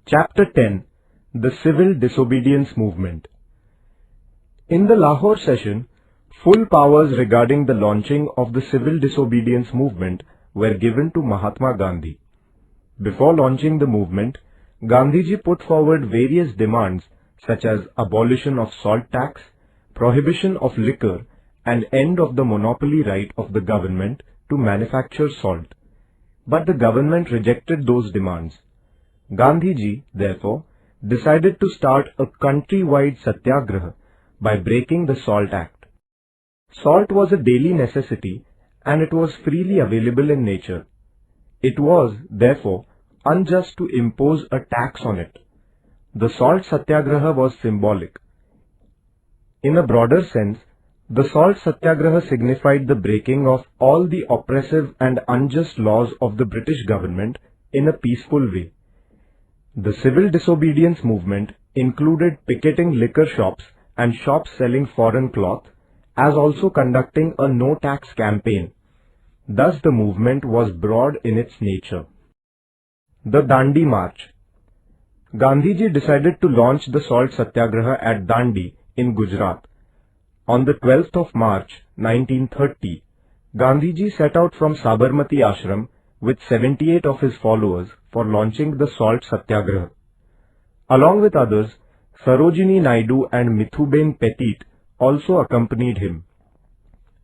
Chapter 10. The Civil Disobedience Movement. In the Lahore session, full powers regarding the launching of the civil disobedience movement were given to Mahatma Gandhi. Before launching the movement, Gandhiji put forward various demands such as abolition of salt tax, prohibition of liquor, and end of the monopoly right of the government to manufacture salt. But the government rejected those demands. Gandhiji, therefore, decided to start a country-wide satyagraha by breaking the Salt Act. Salt was a daily necessity and it was freely available in nature. It was, therefore, unjust to impose a tax on it. The Salt Satyagraha was symbolic. In a broader sense, the Salt Satyagraha signified the breaking of all the oppressive and unjust laws of the British government in a peaceful way. The civil disobedience movement included picketing liquor shops and shops selling foreign cloth, as also conducting a no-tax campaign. Thus the movement was broad in its nature. The Dandi March. Gandhiji decided to launch the Salt Satyagraha at Dandi in Gujarat. On the 12th of March 1930, Gandhiji set out from Sabarmati Ashram with 78 of his followers for launching the Salt Satyagraha. Along with others, Sarojini Naidu and Mithuben Petit also accompanied him.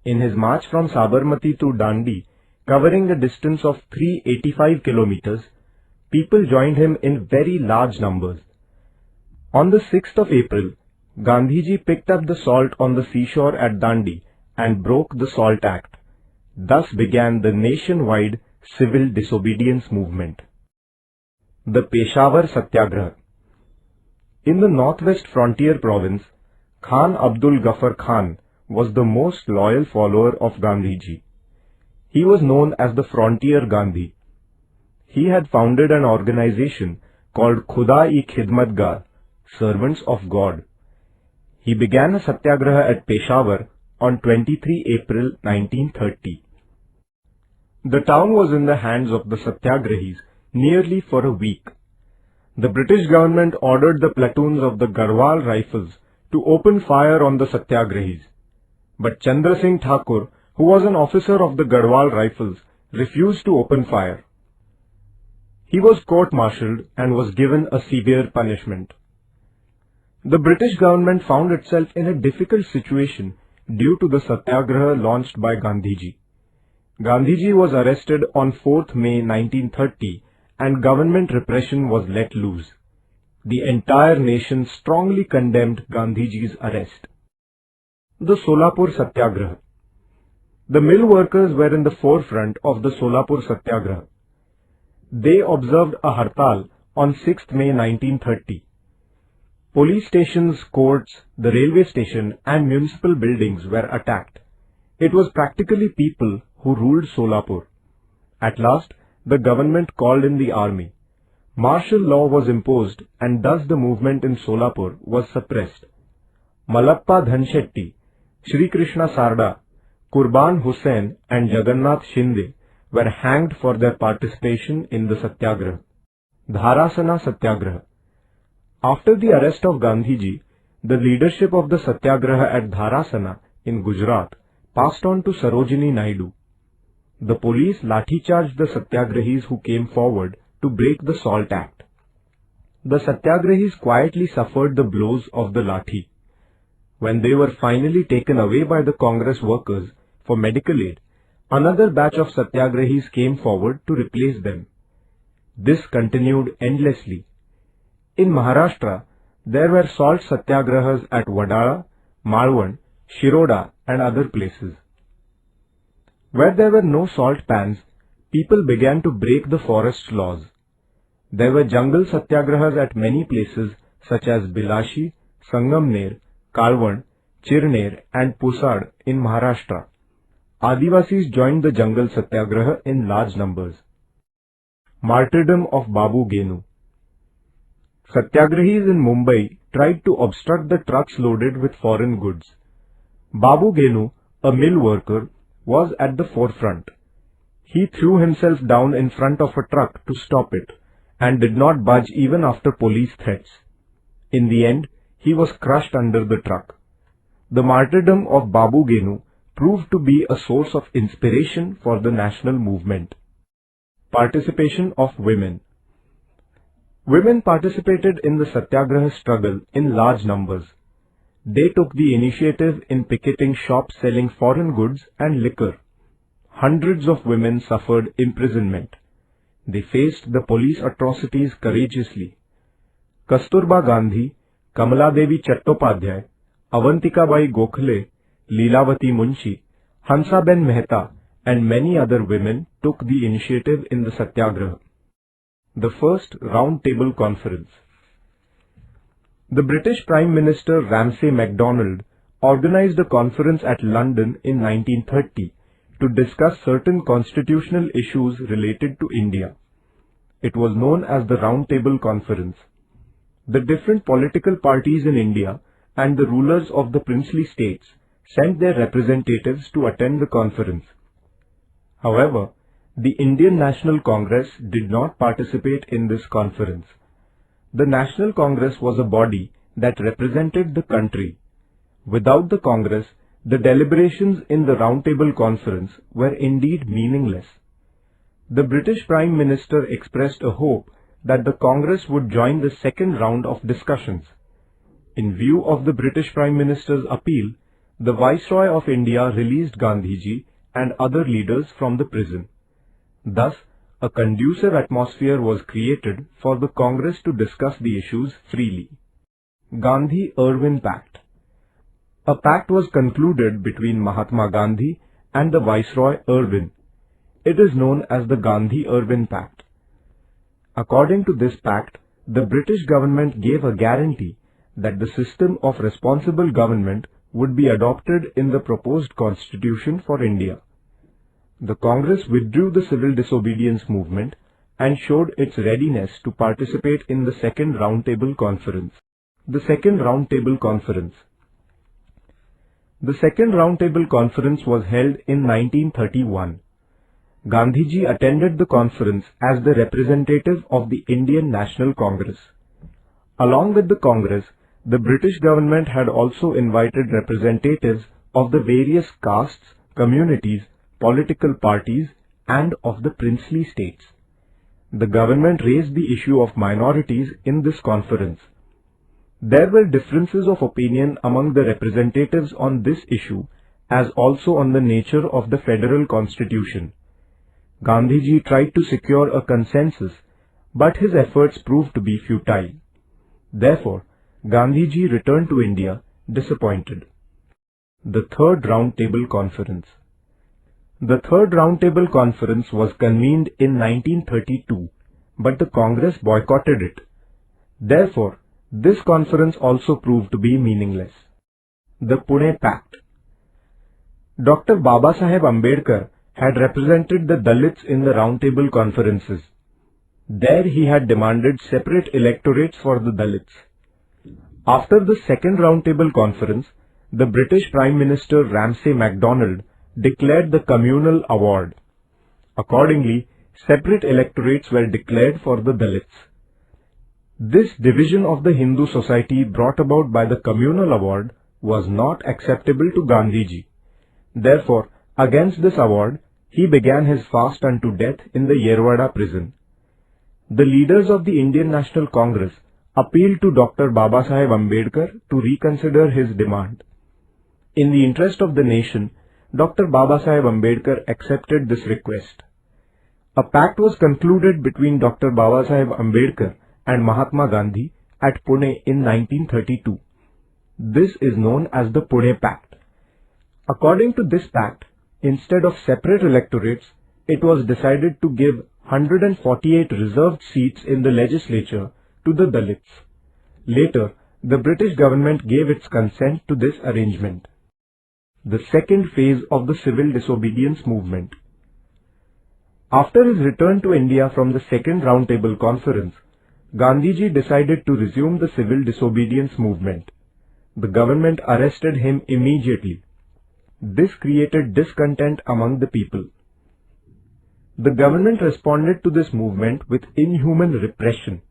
In his march from Sabarmati to Dandi, covering a distance of 385 kilometers, people joined him in very large numbers. On the 6th of April, Gandhiji picked up the salt on the seashore at Dandi and broke the Salt Act. Thus began the nationwide civil disobedience movement. The Peshawar Satyagraha. In the northwest frontier province, Khan Abdul Ghaffar Khan was the most loyal follower of Gandhiji. He was known as the Frontier Gandhi. He had founded an organization called Khuda-i-Khidmatgar, Servants of God. He began a satyagraha at Peshawar on 23 April 1930. The town was in the hands of the satyagrahis nearly for a week. The British government ordered the platoons of the Garhwal Rifles to open fire on the satyagrahis. But Chandra Singh Thakur, who was an officer of the Garhwal Rifles, refused to open fire. He was court-martialed and was given a severe punishment. The British government found itself in a difficult situation due to the satyagraha launched by Gandhiji. Gandhiji was arrested on 4th May 1930 and government repression was let loose. The entire nation strongly condemned Gandhiji's arrest. The Solapur Satyagraha. The mill workers were in the forefront of the Solapur Satyagraha. They observed a hartal on 6th May 1930. Police stations, courts, the railway station and municipal buildings were attacked. It was practically people who ruled Solapur. At last, the government called in the army. Martial law was imposed and thus the movement in Solapur was suppressed. Malappa Dhanshetty, Shri Krishna Sarda, Kurban Hussain and Jagannath Shinde were hanged for their participation in the Satyagraha. Dharasana Satyagraha. After the arrest of Gandhiji, the leadership of the Satyagraha at Dharasana in Gujarat passed on to Sarojini Naidu. The police lathi-charged the Satyagrahis who came forward to break the Salt Act. The Satyagrahis quietly suffered the blows of the lathi. When they were finally taken away by the Congress workers for medical aid, another batch of Satyagrahis came forward to replace them. This continued endlessly. In Maharashtra, there were salt satyagrahas at Wadala, Malwan, Shiroda and other places. Where there were no salt pans, people began to break the forest laws. There were jungle satyagrahas at many places such as Bilashi, Sangamner, Kalwan, Chirner and Pusad in Maharashtra. Adivasis joined the jungle satyagraha in large numbers. Martyrdom of Babu Genu. Satyagrahis in Mumbai tried to obstruct the trucks loaded with foreign goods. Babu Genu, a mill worker, was at the forefront. He threw himself down in front of a truck to stop it and did not budge even after police threats. In the end, he was crushed under the truck. The martyrdom of Babu Genu proved to be a source of inspiration for the national movement. Participation of women. Women participated in the Satyagraha struggle in large numbers. They took the initiative in picketing shops selling foreign goods and liquor. Hundreds of women suffered imprisonment. They faced the police atrocities courageously. Kasturba Gandhi, Kamala Devi Chattopadhyay, Avantikabai Gokhale, Leelavati Munshi, Hansaben Mehta, and many other women took the initiative in the Satyagraha. The first Round Table Conference. The British Prime Minister Ramsay MacDonald organized a conference at London in 1930 to discuss certain constitutional issues related to India. It was known as the Round Table Conference. The different political parties in India and the rulers of the princely states sent their representatives to attend the conference. However, the Indian National Congress did not participate in this conference. The National Congress was a body that represented the country. Without the Congress, the deliberations in the Round Table Conference were indeed meaningless. The British Prime Minister expressed a hope that the Congress would join the second round of discussions. In view of the British Prime Minister's appeal, the Viceroy of India released Gandhiji and other leaders from the prison. Thus, a conducive atmosphere was created for the Congress to discuss the issues freely. Gandhi-Irwin Pact. A pact was concluded between Mahatma Gandhi and the Viceroy Irwin. It is known as the Gandhi-Irwin Pact. According to this pact, the British government gave a guarantee that the system of responsible government would be adopted in the proposed constitution for India. The Congress withdrew the civil disobedience movement and showed its readiness to participate in the second Round Table Conference. The second Round Table Conference. The second Round Table Conference was held in 1931. Gandhiji attended the conference as the representative of the Indian National Congress. Along with the Congress, the British government had also invited representatives of the various castes, communities, political parties, and of the princely states. The government raised the issue of minorities in this conference. There were differences of opinion among the representatives on this issue as also on the nature of the federal constitution. Gandhiji tried to secure a consensus, but his efforts proved to be futile. Therefore, Gandhiji returned to India disappointed. The Third Round Table Conference. The Third Round Table Conference was convened in 1932, but the Congress boycotted it. Therefore, this conference also proved to be meaningless. The Pune Pact. Dr. Babasaheb Ambedkar had represented the Dalits in the Round Table Conferences. There he had demanded separate electorates for the Dalits. After the second Round Table Conference, the British Prime Minister Ramsay MacDonald declared the Communal Award. Accordingly, separate electorates were declared for the Dalits. This division of the Hindu society brought about by the Communal Award was not acceptable to Gandhiji. Therefore, against this award, he began his fast unto death in the Yerwada prison. The leaders of the Indian National Congress appealed to Dr. Babasaheb Ambedkar to reconsider his demand. In the interest of the nation, Dr. Babasaheb Ambedkar accepted this request. A pact was concluded between Dr. Babasaheb Ambedkar and Mahatma Gandhi at Pune in 1932. This is known as the Pune Pact. According to this pact, instead of separate electorates, it was decided to give 148 reserved seats in the legislature to the Dalits. Later, the British government gave its consent to this arrangement. The second phase of the civil disobedience movement. After his return to India from the second Round Table Conference, Gandhiji decided to resume the civil disobedience movement. The government arrested him immediately. This created discontent among the people. The government responded to this movement with inhuman repression.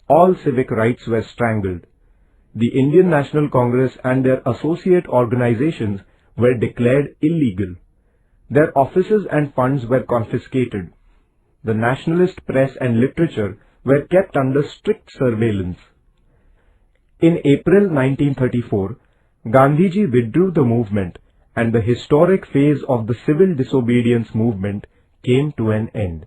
All civic rights were strangled. The Indian National Congress and their associate organizations were declared illegal. Their offices and funds were confiscated. The nationalist press and literature were kept under strict surveillance. In April 1934, Gandhiji withdrew the movement and the historic phase of the civil disobedience movement came to an end.